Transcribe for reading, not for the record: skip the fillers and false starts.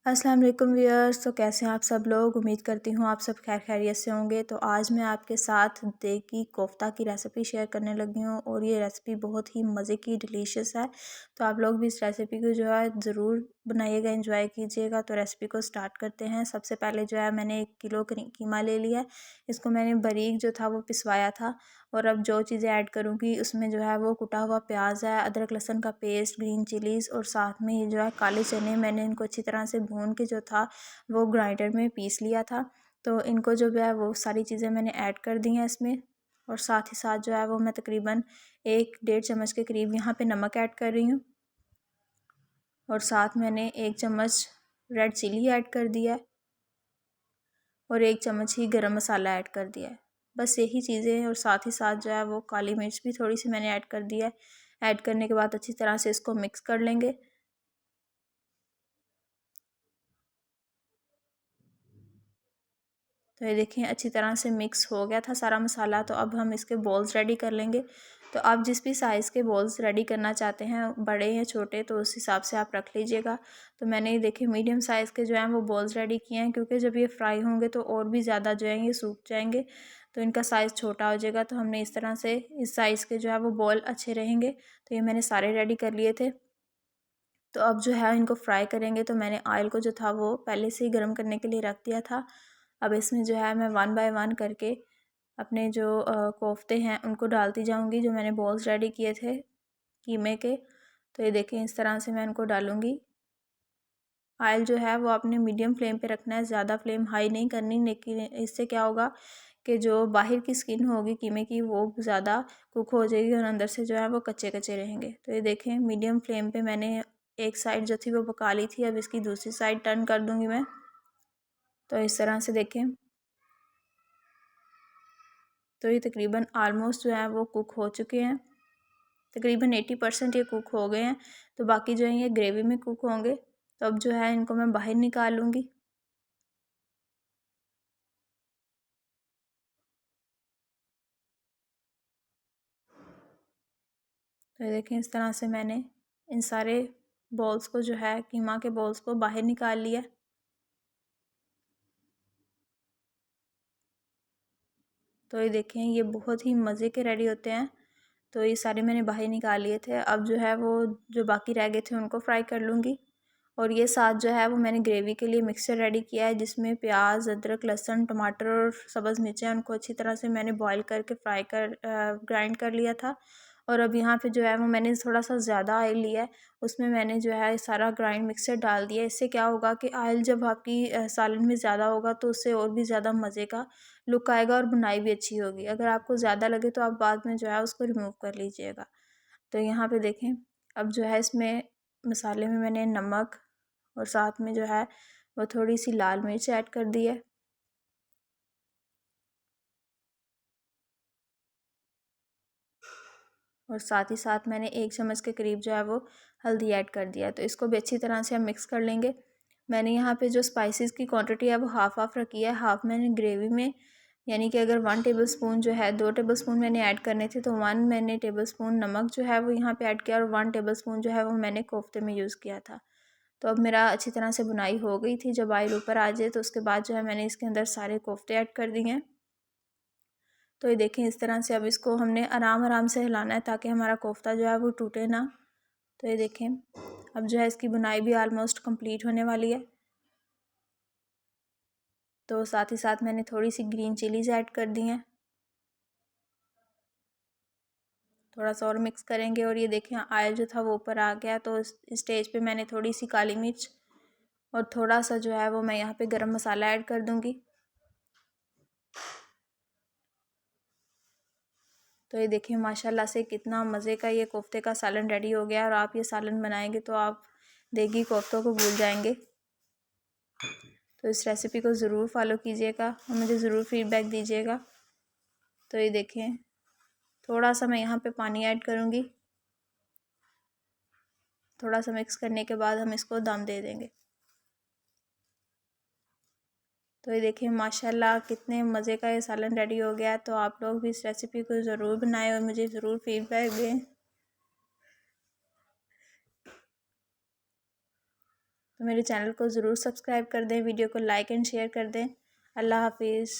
अस्सलाम वालेकुम व्यूअर्स। तो कैसे हैं आप सब लोग। उम्मीद करती हूँ आप सब खैर खैरियत से होंगे। तो आज मैं आपके साथ देगी कोफ्ता की रेसिपी शेयर करने लगी हूँ और ये रेसिपी बहुत ही मज़े की डिलीशियस है। तो आप लोग भी इस रेसिपी को जो है ज़रूर बनाइएगा, एंजॉय कीजिएगा। तो रेसिपी को स्टार्ट करते हैं। सबसे पहले जो है मैंने 1 किलो कीमा ले लिया। इसको मैंने बारीक जो था वो पिसवाया था। और अब जो चीज़ें ऐड करूँगी उसमें जो है वो कुटा हुआ प्याज है, अदरक लहसुन का पेस्ट, ग्रीन चिलीज़ और साथ में ये जो है काले चने, मैंने इनको अच्छी तरह से भून के जो था वो ग्राइंडर में पीस लिया था। तो इनको जो है वो सारी चीज़ें मैंने ऐड कर दी हैं इसमें। और साथ ही साथ जो है वो मैं तकरीबन 1-1.5 चम्मच के करीब यहाँ पे नमक ऐड कर रही हूँ। और साथ मैंने 1 चम्मच रेड चिली ऐड कर दिया है और 1 चम्मच ही गरम मसाला ऐड कर दिया है। बस यही चीज़ें हैं। और साथ ही साथ जो है वो काली मिर्च भी थोड़ी सी मैंने ऐड कर दिया है। ऐड करने के बाद अच्छी तरह से इसको मिक्स कर लेंगे। तो ये देखें अच्छी तरह से मिक्स हो गया था सारा मसाला। तो अब हम इसके बॉल्स रेडी कर लेंगे। तो आप जिस भी साइज़ के बॉल्स रेडी करना चाहते हैं, बड़े या छोटे, तो उस हिसाब से आप रख लीजिएगा। तो मैंने ये देखे मीडियम साइज़ के जो हैं वो बॉल्स रेडी किए हैं, क्योंकि जब ये फ्राई होंगे तो और भी ज़्यादा जो है ये सूख जाएंगे, तो इनका साइज़ छोटा हो जाएगा। तो हमने इस तरह से इस साइज़ के जो है वो बॉल अच्छे रहेंगे। तो ये मैंने सारे रेडी कर लिए थे। तो अब जो है इनको फ्राई करेंगे। तो मैंने ऑयल को जो था वो पहले से ही गर्म करने के लिए रख दिया था। अब इसमें जो है मैं 1 बाय 1 करके अपने जो कोफ्ते हैं उनको डालती जाऊंगी, जो मैंने बॉल्स रेडी किए थे कीमे के। तो ये देखें इस तरह से मैं इनको डालूंगी। ऑयल जो है वो आपने मीडियम फ्लेम पे रखना है, ज़्यादा फ्लेम हाई नहीं करनी। लेकिन इससे क्या होगा कि जो बाहर की स्किन होगी कीमे की वो ज़्यादा कुक हो जाएगी और अंदर से जो है वो कच्चे कच्चे रहेंगे। तो ये देखें मीडियम फ्लेम पे मैंने एक साइड जो थी वो पका ली थी। अब इसकी दूसरी साइड टर्न कर दूंगी मैं। तो इस तरह से देखें। तो ये तकरीबन आलमोस्ट जो है वो कुक हो चुके हैं। तकरीबन 80% ये कुक हो गए हैं। तो बाकी जो है ये ग्रेवी में कुक होंगे। तो अब जो है इनको मैं बाहर निकाल लूँगी। तो ये देखें इस तरह से मैंने इन सारे बॉल्स को जो है कीमा के बॉल्स को बाहर निकाल लिया। तो ये देखें ये बहुत ही मज़े के रेडी होते हैं। तो ये सारे मैंने बाहर निकाल लिए थे। अब जो है वो जो बाकी रह गए थे उनको फ्राई कर लूँगी। और ये साथ जो है वो मैंने ग्रेवी के लिए मिक्सचर रेडी किया है, जिसमें प्याज, अदरक, लहसुन, टमाटर और सब्ज़ मिर्चें, उनको अच्छी तरह से मैंने बॉईल करके ग्राइंड कर लिया था। और अब यहाँ पे जो है वो मैंने थोड़ा सा ज़्यादा ऑयल लिया है, उसमें मैंने जो है सारा ग्राइंड मिक्सचर डाल दिया। इससे क्या होगा कि ऑयल जब आपकी सालन में ज़्यादा होगा तो उससे और भी ज़्यादा मज़े का लुक आएगा और बुनाई भी अच्छी होगी। अगर आपको ज़्यादा लगे तो आप बाद में जो है उसको रिमूव कर लीजिएगा। तो यहाँ पे देखें अब जो है इसमें मसाले में मैंने नमक और साथ में जो है वो थोड़ी सी लाल मिर्च ऐड कर दी है। और साथ ही साथ मैंने 1 चम्मच के करीब जो है वो हल्दी ऐड कर दिया है। तो इसको भी अच्छी तरह से हम मिक्स कर लेंगे। मैंने यहाँ पे जो स्पाइसेस की क्वांटिटी है वो हाफ़ हाफ़ रखी है। हाफ़ मैंने ग्रेवी में, यानी कि अगर 1 टेबलस्पून जो है 2 टेबलस्पून मैंने ऐड करने थे, तो 1 मैंने टेबलस्पून नमक जो है वो यहाँ पे ऐड किया और 1 टेबलस्पून जो है वो मैंने कोफ्ते में यूज़ किया था। तो अब मेरा अच्छी तरह से बुनाई हो गई थी। जब ऑयल ऊपर आ जाए तो उसके बाद जो है मैंने इसके अंदर सारे कोफ्ते ऐड कर दिए हैं। तो ये देखें इस तरह से अब इसको हमने आराम आराम से हिलाना है ताकि हमारा कोफ्ता जो है वो टूटे ना। तो ये देखें अब जो है इसकी बुनाई भी आलमोस्ट कंप्लीट होने वाली है। तो साथ ही साथ मैंने थोड़ी सी ग्रीन चिलीज़ ऐड कर दी हैं। थोड़ा सा और मिक्स करेंगे। और ये देखें ऑयल जो था वो ऊपर आ गया। तो इस स्टेज पे मैंने थोड़ी सी काली मिर्च और थोड़ा सा जो है वो मैं यहाँ पे गरम मसाला ऐड कर दूँगी। तो ये देखिए माशाल्लाह से कितना मज़े का ये कोफ्ते का सालन रेडी हो गया। और आप ये सालन बनाएंगे तो आप देगी कोफ्तों को भूल जाएंगे। तो इस रेसिपी को ज़रूर फॉलो कीजिएगा और मुझे ज़रूर फीडबैक दीजिएगा। तो ये देखें थोड़ा सा मैं यहाँ पे पानी ऐड करूँगी। थोड़ा सा मिक्स करने के बाद हम इसको दम दे देंगे। तो ये देखिए माशाल्लाह कितने मज़े का ये सालन रेडी हो गया है। तो आप लोग भी इस रेसिपी को ज़रूर बनाएं और मुझे ज़रूर फीडबैक दें। तो मेरे चैनल को ज़रूर सब्सक्राइब कर दें, वीडियो को लाइक एंड शेयर कर दें। अल्लाह हाफिज़।